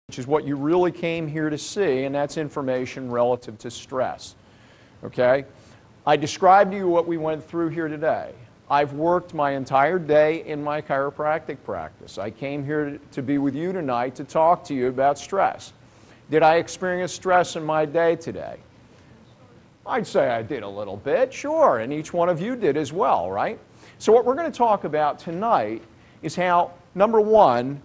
which is what you really came here to see, and that's information relative to stress. Okay? I described to you what we went through here today. I've worked my entire day in my chiropractic practice. I came here to be with you tonight to talk to you about stress. Did I experience stress in my day today? I'd say I did a little bit, sure, and each one of you did as well, right? So what we're going to talk about tonight is how, number one,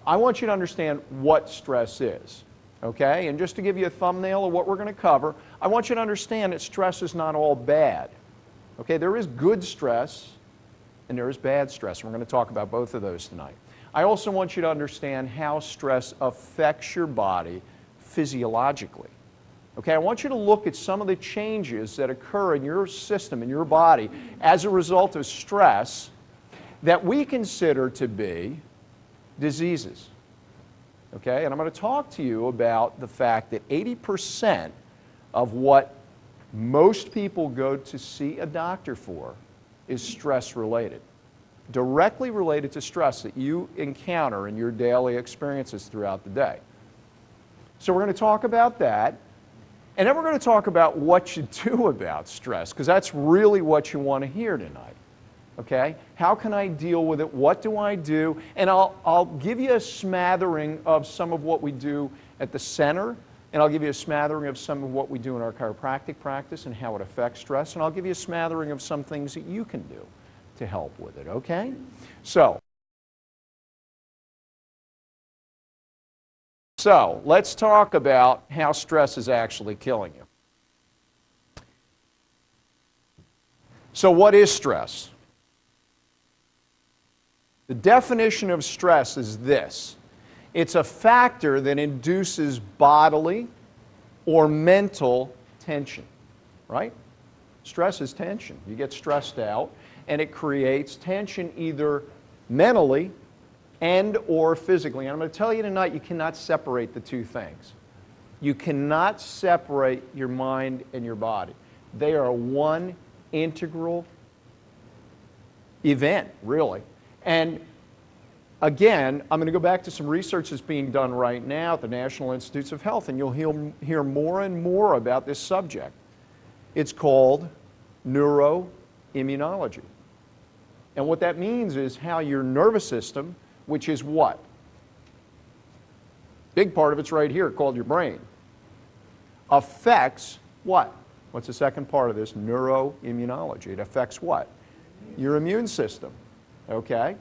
I want you to understand what stress is, okay? And just to give you a thumbnail of what we're going to cover, I want you to understand that stress is not all bad, okay? There is good stress and there is bad stress. We're going to talk about both of those tonight. I also want you to understand how stress affects your body physiologically. Okay, I want you to look at some of the changes that occur in your system, in your body, as a result of stress that we consider to be diseases. Okay, and I'm going to talk to you about the fact that 80% of what most people go to see a doctor for is stress related. Directly related to stress that you encounter in your daily experiences throughout the day. So we're going to talk about that. And then we're going to talk about what you do about stress, because that's really what you want to hear tonight. Okay? How can I deal with it? What do I do? And I'll give you a smattering of some of what we do at the center, and I'll give you a smattering of some of what we do in our chiropractic practice and how it affects stress, and I'll give you a smattering of some things that you can do to help with it. Okay? So let's talk about how stress is actually killing you. So what is stress? The definition of stress is this. It's a factor that induces bodily or mental tension, right? Stress is tension. You get stressed out, and it creates tension either mentally and or physically. And I'm going to tell you tonight, you cannot separate the two things. You cannot separate your mind and your body. They are one integral event, really. And again, I'm going to go back to some research that's being done right now at the National Institutes of Health, and you'll hear more and more about this subject. It's called neuroimmunology. And what that means is how your nervous system, which is what? Big part of it's right here, called your brain. Affects what? What's the second part of this? Neuroimmunology. It affects what? Your immune system. Okay?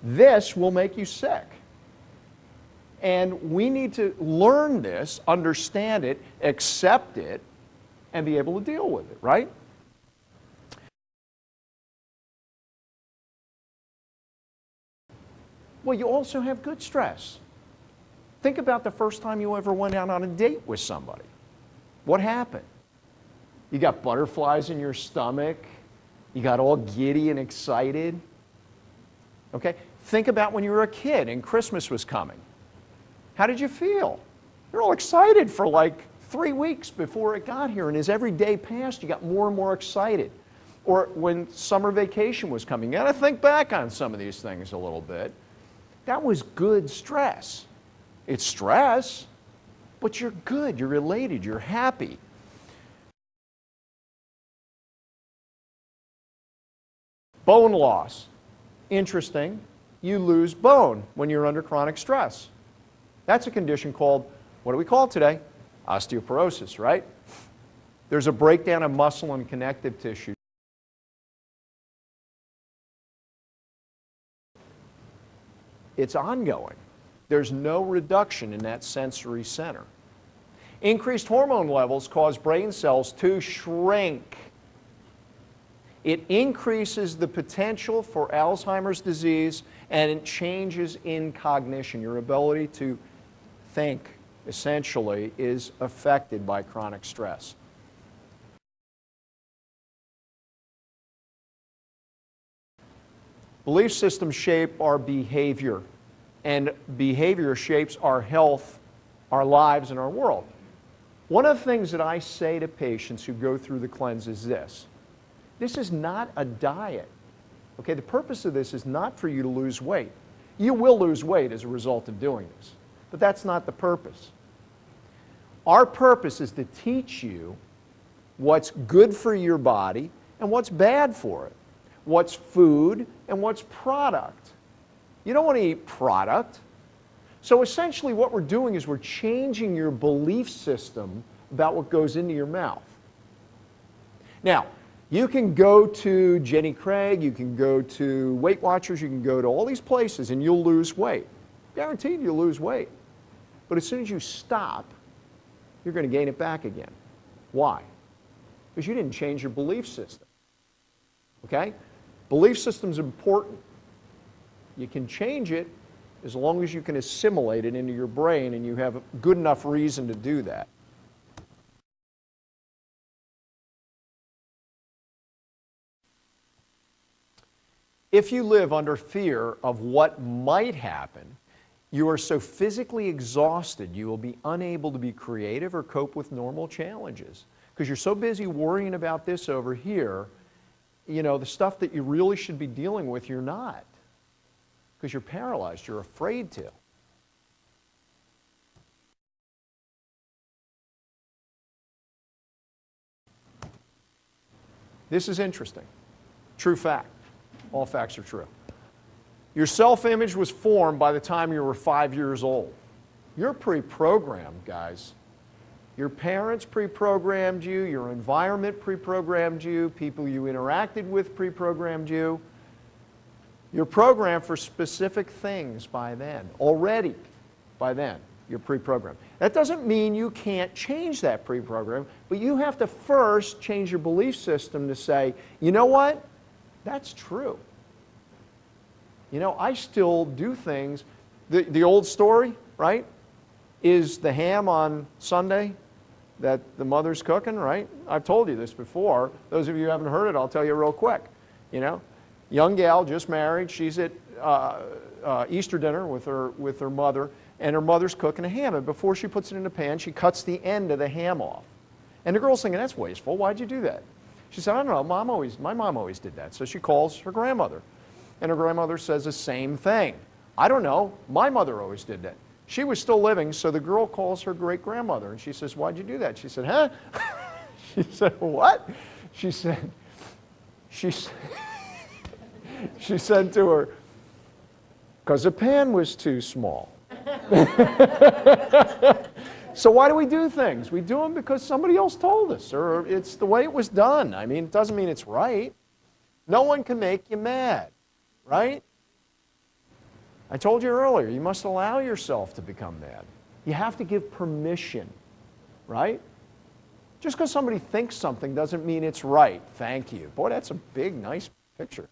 This will make you sick. And we need to learn this, understand it, accept it, and be able to deal with it, right? Well, you also have good stress. Think about the first time you ever went out on a date with somebody. What happened? You got butterflies in your stomach. You got all giddy and excited. Okay? Think about when you were a kid and Christmas was coming. How did you feel? You're all excited for like 3 weeks before it got here, and as every day passed, you got more and more excited. Or when summer vacation was coming. You got to think back on some of these things a little bit. That was good stress. It's stress, but you're good, you're elated, you're happy. Bone loss. Interesting. You lose bone when you're under chronic stress. That's a condition called, what do we call it today? Osteoporosis, right? There's a breakdown of muscle and connective tissue. It's ongoing. There's no reduction in that sensory center. Increased hormone levels cause brain cells to shrink. It increases the potential for Alzheimer's disease, and it changes in cognition. Your ability to think, essentially, is affected by chronic stress. Belief systems shape our behavior, and behavior shapes our health, our lives, and our world. One of the things that I say to patients who go through the cleanse is this. This is not a diet. Okay, the purpose of this is not for you to lose weight. You will lose weight as a result of doing this, but that's not the purpose. Our purpose is to teach you what's good for your body and what's bad for it, what's food and what's product. You don't want to eat product. So essentially what we're doing is we're changing your belief system about what goes into your mouth. Now, you can go to Jenny Craig, you can go to Weight Watchers, you can go to all these places and you'll lose weight. Guaranteed you'll lose weight. But as soon as you stop, you're going to gain it back again. Why? Because you didn't change your belief system. Okay? Belief system's important. You can change it as long as you can assimilate it into your brain and you have a good enough reason to do that. If you live under fear of what might happen, you are so physically exhausted you will be unable to be creative or cope with normal challenges. Because you're so busy worrying about this over here, you know, the stuff that you really should be dealing with, you're not. Because you're paralyzed, you're afraid to. This is interesting. True fact. All facts are true. Your self-image was formed by the time you were 5 years old. You're pre-programmed, guys. Your parents pre-programmed you, your environment pre-programmed you, people you interacted with pre-programmed you. You're programmed for specific things by then. Already, by then, you're pre-programmed. That doesn't mean you can't change that pre-program, but you have to first change your belief system to say, you know what? That's true. You know, I still do things. The old story, right, is the ham on Sunday that the mother's cooking, right? I've told you this before. Those of you who haven't heard it, I'll tell you real quick. You know, young gal, just married, she's at Easter dinner with her mother, and her mother's cooking a ham, and before she puts it in the pan, she cuts the end of the ham off. And the girl's thinking, that's wasteful, why'd you do that? She said, I don't know, my mom always did that. So she calls her grandmother. And her grandmother says the same thing. I don't know, my mother always did that. She was still living, so the girl calls her great-grandmother, and she says, why'd you do that? She said, huh? She said, what? She said, she said to her, because the pan was too small. So why do we do things? We do them because somebody else told us, or it's the way it was done. I mean, it doesn't mean it's right. No one can make you mad, right? I told you earlier, you must allow yourself to become mad. You have to give permission, right? Just because somebody thinks something doesn't mean it's right. Thank you. Boy, that's a big, nice picture.